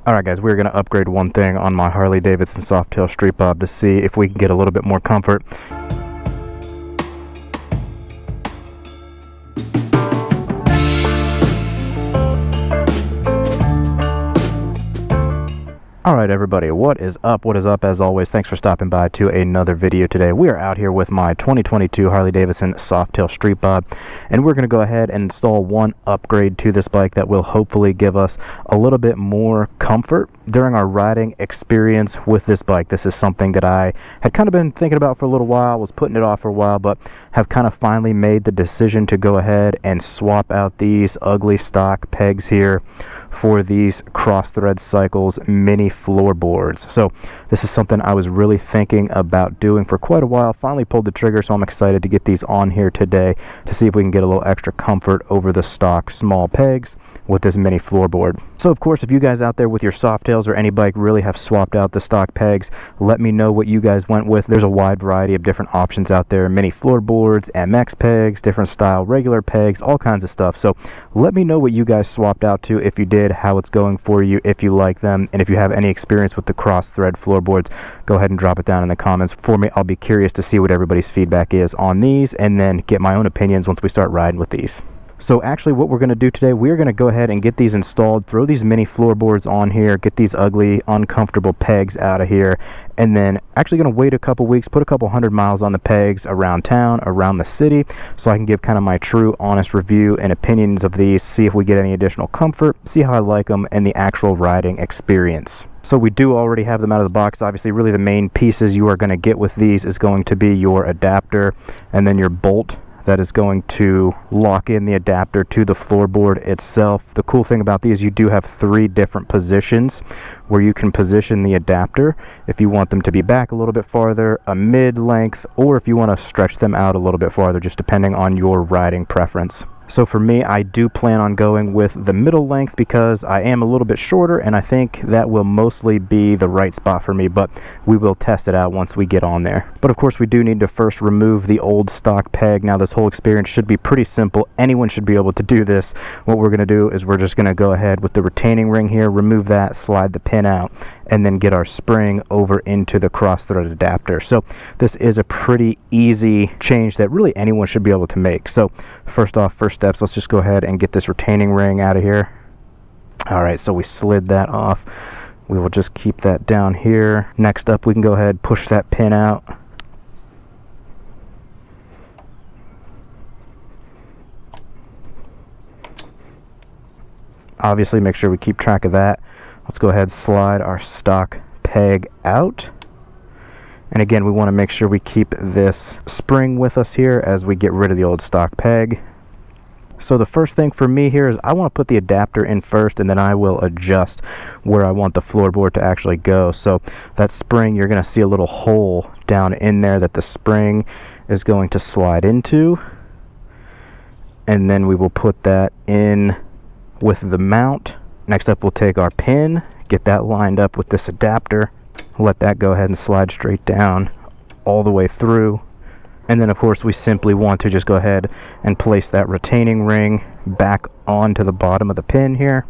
Alright guys, we're going to upgrade one thing on my Harley Davidson Softail Street Bob to see if we can get a little bit more comfort. Alright everybody, what is up? What is up? As always, thanks for stopping by to another video today. We are out here with my 2022 Harley Davidson Softail Street Bob, and we're going to go ahead and install one upgrade to this bike that will hopefully give us a little bit more comfort during our riding experience with this bike. This is something that I had kind of been thinking about for a little while, was putting it off for a while, but have kind of finally made the decision to go ahead and swap out these ugly stock pegs here for these Crossthread Cycles Mini Floorboards. So this is something I was really thinking about doing for quite a while. Finally pulled the trigger, so I'm excited to get these on here today to see if we can get a little extra comfort over the stock small pegs with this mini floorboard. So of course, if you guys out there with your Softails or any bike really have swapped out the stock pegs, let me know what you guys went with. There's a wide variety of different options out there: mini floorboards, MX pegs, different style regular pegs, all kinds of stuff. So let me know what you guys swapped out to, if you did, how it's going for you, if you like them, and if you have any experience with the Crossthread floorboards, go ahead and drop it down in the comments for me. I'll be curious to see what everybody's feedback is on these, and then get my own opinions once we start riding with these. So actually what we're going to do today, we're going to go ahead and get these installed, throw these mini floorboards on here, get these ugly, uncomfortable pegs out of here, and then actually going to wait a couple weeks, put a couple 100 miles on the pegs around town, around the city, so I can give kind of my true, honest review and opinions of these, see if we get any additional comfort, see how I like them, and the actual riding experience. So we do already have them out of the box. Obviously, really the main pieces you are going to get with these is going to be your adapter and then your bolt that is going to lock in the adapter to the floorboard itself. The cool thing about these, you do have 3 different positions where you can position the adapter if you want them to be back a little bit farther, a mid-length, or if you want to stretch them out a little bit farther, just depending on your riding preference. So for me, I do plan on going with the middle length because I am a little bit shorter, and I think that will mostly be the right spot for me, but we will test it out once we get on there. But of course, we do need to first remove the old stock peg. Now, this whole experience should be pretty simple. Anyone should be able to do this. What we're going to do is we're just going to go ahead with the retaining ring here, remove that, slide the pin out, and then get our spring over into the Crossthread adapter. So this is a pretty easy change that really anyone should be able to make. So first off, first steps, let's just go ahead and get this retaining ring out of here. All right, so we slid that off. We will just keep that down here. Next up, we can go ahead and push that pin out. Obviously, make sure we keep track of that. Let's go ahead and slide our stock peg out. And again, we want to make sure we keep this spring with us here as we get rid of the old stock peg. So the first thing for me here is I want to put the adapter in first, and then I will adjust where I want the floorboard to actually go. So that spring, you're going to see a little hole down in there that the spring is going to slide into. And then we will put that in with the mount. Next up, we'll take our pin, get that lined up with this adapter, let that go ahead and slide straight down all the way through. And then of course, we simply want to just go ahead and place that retaining ring back onto the bottom of the pin here.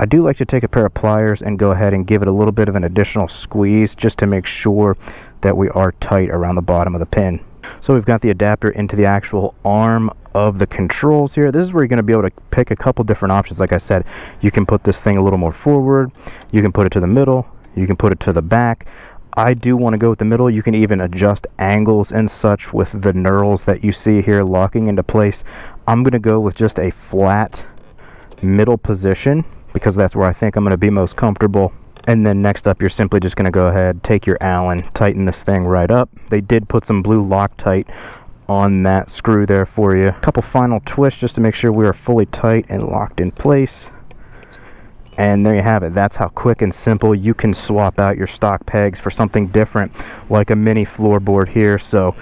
I do like to take a pair of pliers and go ahead and give it a little bit of an additional squeeze just to make sure that we are tight around the bottom of the pin. So we've got the adapter into the actual arm of the controls here. This is where you're going to be able to pick a couple different options. Like I said, you can put this thing a little more forward, you can put it to the middle, you can put it to the back. I do want to go with the middle. You can even adjust angles and such with the knurls that you see here locking into place. I'm going to go with just a flat middle position because that's where I think I'm going to be most comfortable. And then next up, you're simply just going to go ahead, take your Allen, tighten this thing right up. They did put some blue Loctite on that screw there for you. A couple final twists just to make sure we are fully tight and locked in place. And there you have it. That's how quick and simple you can swap out your stock pegs for something different, like a mini floorboard here. So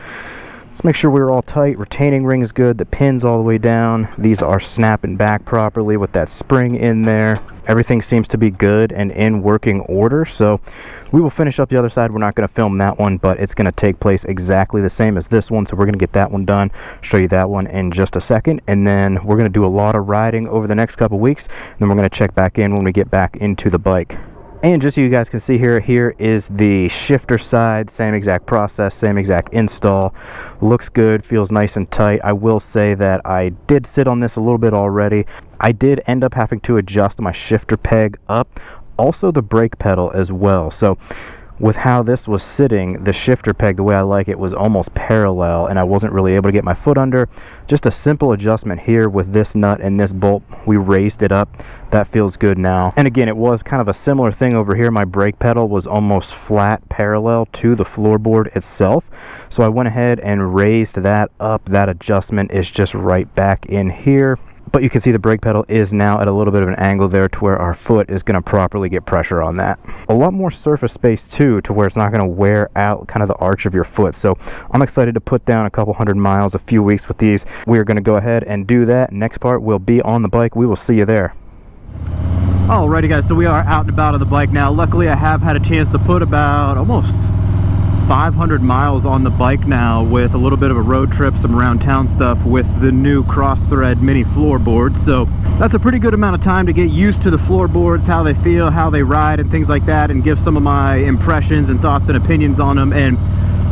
Let's make sure we're all tight. Retaining ring is good. The pin's all the way down. These are snapping back properly with that spring in there. Everything seems to be good and in working order. So we will finish up the other side. We're not going to film that one, but it's going to take place exactly the same as this one. So we're going to get that one done. Show you that one in just a second. And then we're going to do a lot of riding over the next couple weeks. And then we're going to check back in when we get back into the bike. And just so you guys can see here is the shifter side. Same exact process, same exact install. Looks good, feels nice and tight. I will say that I did sit on this a little bit already. I did end up having to adjust my shifter peg up, also the brake pedal as well. So with how this was sitting, the shifter peg, the way I like it, was almost parallel, and I wasn't really able to get my foot under. Just a simple adjustment here with this nut and this bolt. We raised it up. That feels good now. And again, it was kind of a similar thing over here. My brake pedal was almost flat parallel to the floorboard itself. So I went ahead and raised that up. That adjustment is just right back in here. But you can see the brake pedal is now at a little bit of an angle there to where our foot is going to properly get pressure on that. A lot more surface space too, to where it's not going to wear out kind of the arch of your foot. So I'm excited to put down a couple 100 miles, a few weeks with these. We are going to go ahead and do that. Next part will be on the bike. We will see you there. Alrighty guys, so we are out and about on the bike now. Luckily I have had a chance to put about almost 500 miles on the bike now, with a little bit of a road trip, some around town stuff with the new Crossthread Mini Floorboards. So that's a pretty good amount of time to get used to the floorboards, how they feel, how they ride and things like that, and give some of my impressions and thoughts and opinions on them. And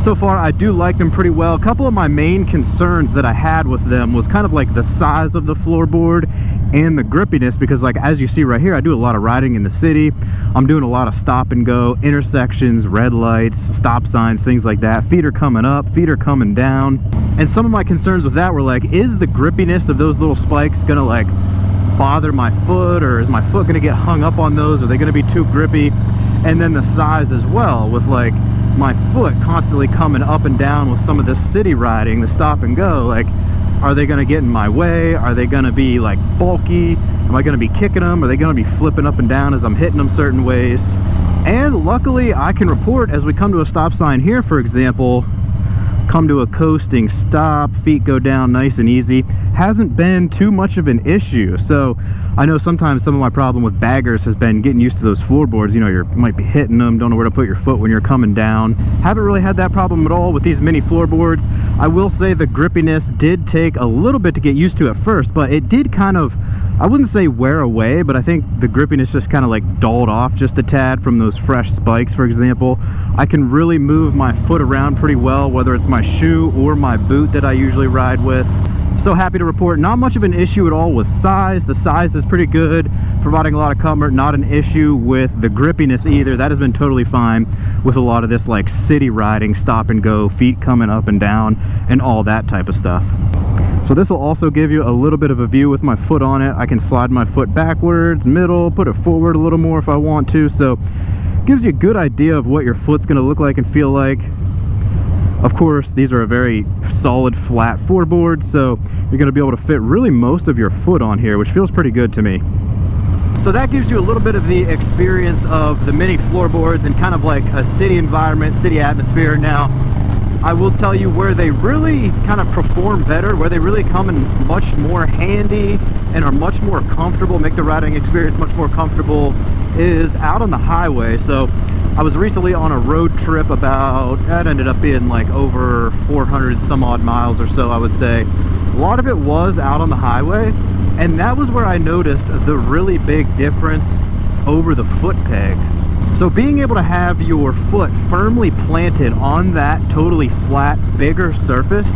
so far I do like them pretty well. A couple of my main concerns that I had with them was kind of like the size of the floorboard and the grippiness, because like as you see right here, I do a lot of riding in the city. I'm doing a lot of stop and go, intersections, red lights, stop signs, things like that. Feet are coming up, feet are coming down. And some of my concerns with that were like, is the grippiness of those little spikes gonna like bother my foot, or is my foot gonna get hung up on those? Are they gonna be too grippy? And then the size as well, with like my foot constantly coming up and down with some of this city riding, the stop and go, like, are they going to get in my way? Are they going to be like bulky? Am I going to be kicking them? Are they going to be flipping up and down as I'm hitting them certain ways? And luckily I can report, as we come to a stop sign here, for example, come to a coasting stop, feet go down nice and easy, hasn't been too much of an issue. So I know sometimes some of my problem with baggers has been getting used to those floorboards. You know, you might be hitting them, don't know where to put your foot when you're coming down. Haven't really had that problem at all with these mini floorboards. I will say the grippiness did take a little bit to get used to at first, but it did kind of, I wouldn't say wear away, but I think the grippiness just kind of like dulled off just a tad from those fresh spikes, for example. I can really move my foot around pretty well, whether it's my shoe or my boot that I usually ride with. So happy to report not much of an issue at all with size. The size is pretty good, providing a lot of comfort. Not an issue with the grippiness either. That has been totally fine with a lot of this like city riding, stop and go, feet coming up and down, and all that type of stuff. So this will also give you a little bit of a view with my foot on it. I can slide my foot backwards, middle, put it forward a little more if I want to. So gives you a good idea of what your foot's going to look like and feel like. Of course, these are a very solid flat floorboard, so you're going to be able to fit really most of your foot on here, which feels pretty good to me. So that gives you a little bit of the experience of the mini floorboards and kind of like a city environment, city atmosphere. Now, I will tell you where they really kind of perform better, where they really come in much more handy and are much more comfortable, make the riding experience much more comfortable, is out on the highway. So I was recently on a road trip about, that ended up being like over 400 some odd miles or so, I would say. A lot of it was out on the highway, and that was where I noticed the really big difference over the foot pegs. So being able to have your foot firmly planted on that totally flat, bigger surface,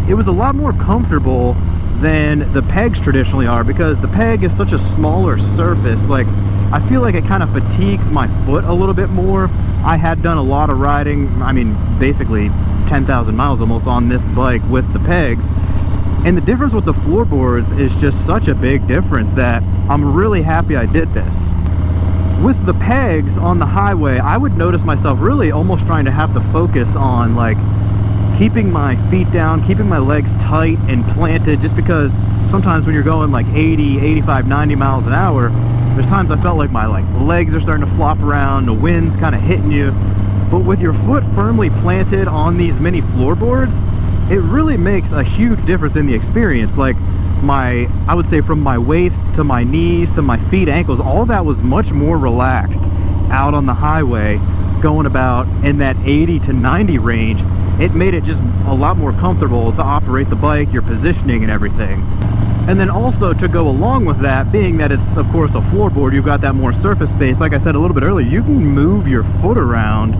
it was a lot more comfortable than the pegs traditionally are, because the peg is such a smaller surface. Like, I feel like it kind of fatigues my foot a little bit more. I had done a lot of riding, I mean basically 10,000 miles almost on this bike with the pegs, and the difference with the floorboards is just such a big difference that I'm really happy I did this. With the pegs on the highway, I would notice myself really almost trying to have to focus on like keeping my feet down, keeping my legs tight and planted, just because sometimes when you're going like 80, 85, 90 miles an hour, there's times I felt like my legs are starting to flop around, the wind's kind of hitting you. But with your foot firmly planted on these mini floorboards, it really makes a huge difference in the experience. Like I would say from my waist to my knees to my feet, ankles, all that was much more relaxed out on the highway, going about in that 80 to 90 range. It made it just a lot more comfortable to operate the bike, your positioning and everything. And then also to go along with that, being that it's of course a floorboard, you've got that more surface space. Like I said a little bit earlier, you can move your foot around,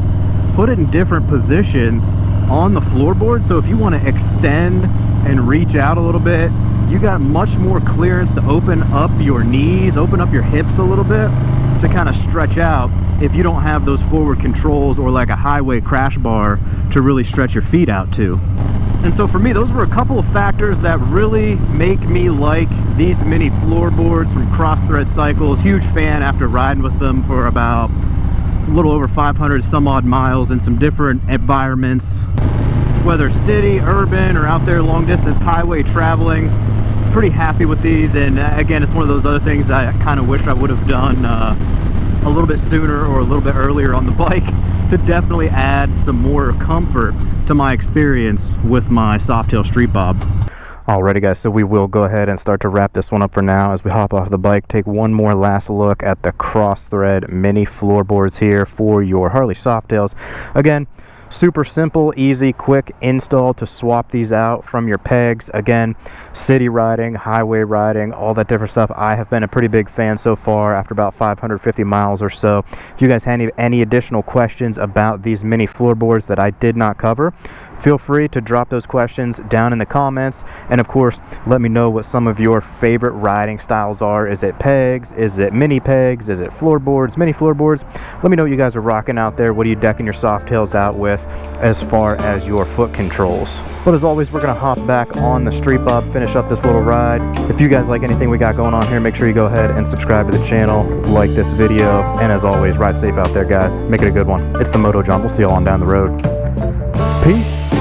put it in different positions on the floorboard. So if you want to extend and reach out a little bit, you got much more clearance to open up your knees, open up your hips a little bit to kind of stretch out if you don't have those forward controls or like a highway crash bar to really stretch your feet out to. And so for me, those were a couple of factors that really make me like these mini floorboards from Crossthread Cycles. Huge fan after riding with them for about a little over 500 some odd miles in some different environments, whether city, urban, or out there long distance highway traveling. Pretty happy with these. And again, it's one of those other things I kind of wish I would have done a little bit sooner or a little bit earlier on the bike to definitely add some more comfort to my experience with my Softail Street Bob. Alrighty guys, so we will go ahead and start to wrap this one up for now as we hop off the bike, take one more last look at the Crossthread Mini Floorboards here for your Harley Softails. Again, super simple, easy, quick install to swap these out from your pegs. Again, city riding, highway riding, all that different stuff. I have been a pretty big fan so far after about 550 miles or so. If you guys have any additional questions about these mini floorboards that I did not cover, feel free to drop those questions down in the comments. And of course, let me know what some of your favorite riding styles are. Is it pegs? Is it mini pegs? Is it floorboards, mini floorboards? Let me know what you guys are rocking out there. What are you decking your Softails out with as far as your foot controls? But as always, we're gonna hop back on the Street Bob, finish up this little ride. If you guys like anything we got going on here, make sure you go ahead and subscribe to the channel, like this video, and as always, ride safe out there guys. Make it a good one. It's the Moto John. We'll see you all on down the road. Peace.